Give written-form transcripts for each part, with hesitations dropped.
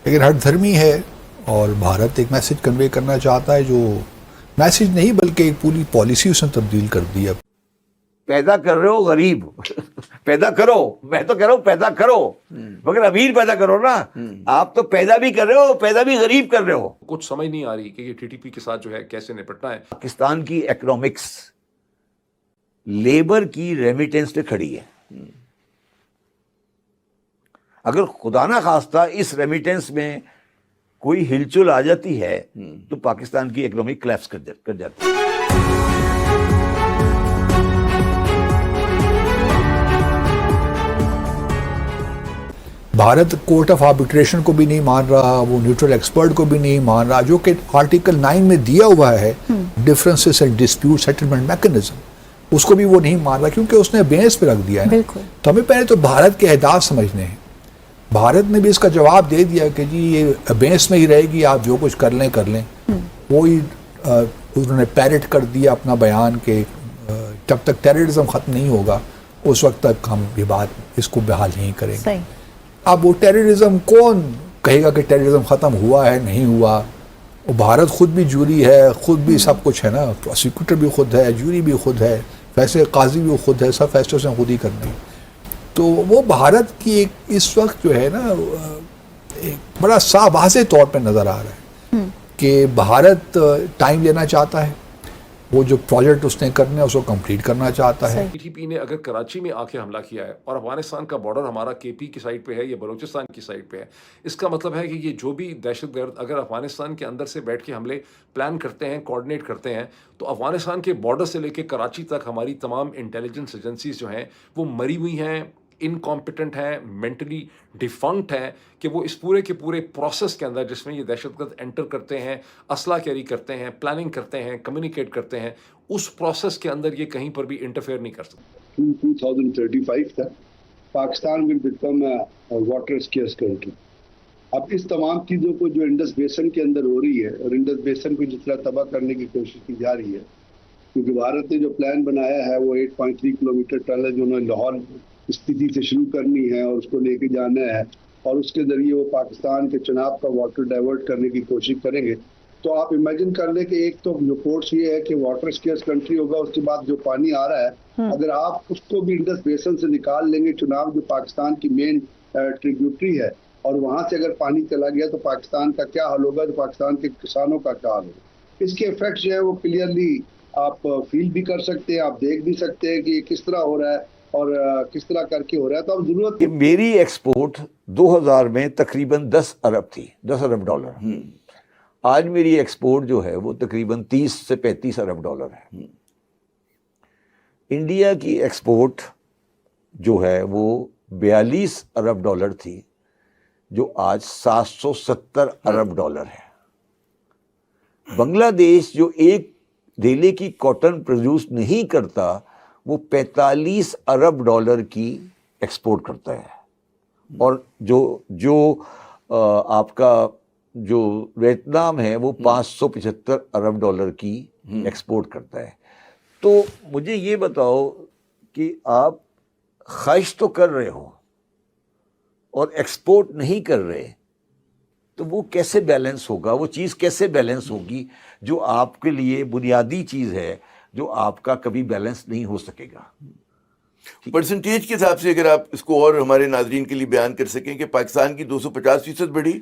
لیکن ہر دھرمی ہے اور بھارت ایک میسج کنوے کرنا چاہتا ہے جو میسج نہیں بلکہ ایک پوری پالیسی اس نے تبدیل کر دی اب. پیدا کر رہے ہو غریب پیدا کرو, میں تو کہہ رہا ہوں پیدا کرو مگر امیر پیدا کرو نا. آپ تو پیدا بھی کر رہے ہو, پیدا بھی غریب کر رہے ہو. کچھ سمجھ نہیں آ رہی کہ یہ ٹی ٹی پی کے ساتھ جو ہے کیسے نپٹنا ہے. پاکستان کی اکنامکس لیبر کی ریمیٹنس پہ کھڑی ہے. اگر خدا نہ خواستہ اس ریمیٹنس میں کوئی ہلچل آ جاتی ہے تو پاکستان کی اکنامی کلیپس کر جاتی ہے. بھارت کورٹ آف آربیٹریشن کو بھی نہیں مان رہا, وہ نیوٹرل ایکسپرٹ کو بھی نہیں مان رہا, جو کہ آرٹیکل 9 میں دیا ہوا ہے differences and dispute settlement mechanism, اس کو بھی وہ نہیں مان رہا کیونکہ اس نے بینس پہ رکھ دیا ہے. تو ہمیں پہلے تو بھارت کے اہداف سمجھنے ہیں. بھارت نے بھی اس کا جواب دے دیا کہ جی یہ بینس میں ہی رہے گی, آپ جو کچھ کر لیں. وہی انہوں نے پیرٹ کر دیا اپنا بیان کہ جب تک ٹیررزم ختم نہیں ہوگا اس وقت تک ہم یہ بات اس کو بحال نہیں کریں گے. اب وہ ٹیررزم کون کہے گا کہ ٹیررزم ختم ہوا ہے نہیں ہوا؟ وہ بھارت خود بھی جوری ہے, خود بھی سب کچھ ہے نا, پروسیکیوٹر بھی خود ہے, جوری بھی خود ہے, فیصلے قاضی بھی خود ہے, سب فیصلے سے خود ہی کرنے. تو وہ بھارت کی ایک اس وقت جو ہے نا ایک بڑا واضح طور پہ نظر آ رہا ہے کہ بھارت ٹائم لینا چاہتا ہے, وہ جو پروجیکٹ اس نے کرنا ہے اس کو کمپلیٹ کرنا چاہتا ہے. ٹی ٹی پی نے اگر کراچی میں آ کے حملہ کیا ہے اور افغانستان کا بارڈر ہمارا کے پی کی سائڈ پہ ہے یا بلوچستان کی سائڈ پہ ہے, اس کا مطلب ہے کہ یہ جو بھی دہشت گرد اگر افغانستان کے اندر سے بیٹھ کے حملے پلان کرتے ہیں, کوآرڈینیٹ کرتے ہیں, تو افغانستان کے بارڈر سے لے کے کراچی تک ہماری تمام انٹیلیجنس ایجنسیز جو ہیں وہ مری ہوئی ہیں, انکمپیٹنٹ ہیں, مینٹلی ڈیفنکٹ ہیں, کہ وہ اس پورے کے پورے پروسیس کے اندر جس میں یہ دہشت گرد انٹر کرتے ہیں, اسلحہ کیری کرتے ہیں, پلاننگ کرتے ہیں, کمیونیکیٹ کرتے ہیں, اس پروسیس کے اندر یہ کہیں پر بھی انٹرفیئر نہیں کر سکتے. 2035 تک Pakistan will become water اسکیئرس country. اب اس تمام چیزوں کو جو انڈس بیسن کے اندر ہو رہی ہے اور انڈس بیسن کو جس طرح تباہ کرنے کی کوشش کی جا رہی ہے, کیونکہ بھارت نے جو پلان بنایا ہے وہ 8.3 کلومیٹر ٹنل جو انہوں نے لاہور استھتی سے شروع کرنی ہے اور اس کو لے کے جانا ہے اور اس کے ذریعے وہ پاکستان کے چناب کا واٹر ڈائیورٹ کرنے کی کوشش کریں گے. تو آپ امیجن کر لیں کہ ایک تو رپورٹس یہ ہے کہ واٹر اسکیئرس کنٹری ہوگا, اس کے بعد جو پانی آ رہا ہے اگر آپ اس کو بھی انڈس بیسن سے نکال لیں گے, چناب جو پاکستان کی مین ٹریبیوٹری ہے, اور وہاں سے اگر پانی چلا گیا تو پاکستان کا کیا حال ہوگا, تو پاکستان کے کسانوں کا کیا حال ہوگا. اس کے افیکٹس جو ہے وہ کلیئرلی آپ فیل بھی کر سکتے ہیں, آپ دیکھ بھی سکتے ہیں کہ یہ کس طرح ہو رہا ہے اور کس طرح کر کے ہو رہا ہے. تو اب ضرورت میری ایکسپورٹ 2000 میں تقریباً 10 ارب تھی, 10 ارب ڈالر. آج میری ایکسپورٹ جو ہے وہ تقریباً 30 سے 35 ارب ڈالر ہے. انڈیا کی ایکسپورٹ جو ہے وہ 42 ارب ڈالر تھی, جو آج 770 ارب ڈالر ہے. بنگلہ دیش جو ایک دھیلے کی کاٹن پروڈیوس نہیں کرتا, وہ 45 ارب ڈالر کی ایکسپورٹ کرتا ہے, اور جو آپ کا جو ویتنام ہے وہ 575 ارب ڈالر کی ایکسپورٹ کرتا ہے. تو مجھے یہ بتاؤ کہ آپ خواہش تو کر رہے ہو اور ایکسپورٹ نہیں کر رہے, تو وہ کیسے بیلنس ہوگا, وہ چیز کیسے بیلنس ہوگی جو آپ کے لیے بنیادی چیز ہے, جو آپ کا کبھی بیلنس نہیں ہو سکے گا. پرسنٹیج کے حساب سے اگر آپ اس کو اور ہمارے ناظرین کے لیے بیان کر سکیں کہ پاکستان کی 250% بڑھی,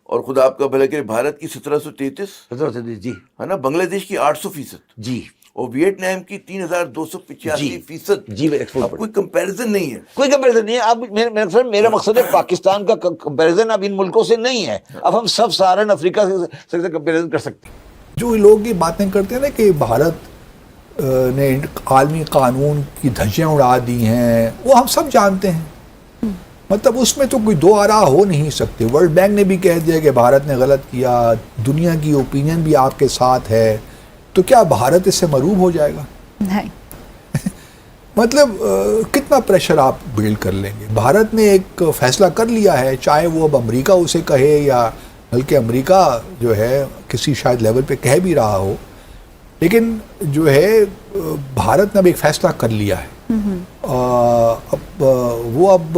اور خدا آپ کا بھلا کرے بھارت کی 1733 جی ہے نا, بنگلہ دیش کی 800% جی, اور ویتنام کی 3285%. جی اب کوئی کمپیریزن نہیں ہے, کوئی کمپیریزن نہیں ہے. اب میرا مقصد ہے پاکستان کا کمپیریزن اب ان ملکوں سے نہیں ہے. اب ہم سب سہارن افریقہ سے کمپیریزن کر سکتے ہیں. جو لوگ یہ باتیں کرتے ہیں نا کہ بھارت نے عالمی قانون کی دھجیاں اڑا دی ہیں, وہ ہم سب جانتے ہیں. مطلب اس میں تو کوئی دو آراء ہو نہیں سکتے. ورلڈ بینک نے بھی کہہ دیا کہ بھارت نے غلط کیا, دنیا کی اوپینین بھی آپ کے ساتھ ہے, تو کیا بھارت اس سے مروب ہو جائے گا؟ نہیں. مطلب کتنا پریشر آپ بلڈ کر لیں گے. بھارت نے ایک فیصلہ کر لیا ہے, چاہے وہ اب امریکہ اسے کہے یا بلکہ امریکہ جو ہے کسی شاید لیول پہ کہہ بھی رہا ہو, لیکن جو ہے بھارت نے اب ایک فیصلہ کر لیا ہے. اب وہ اب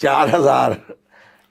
4000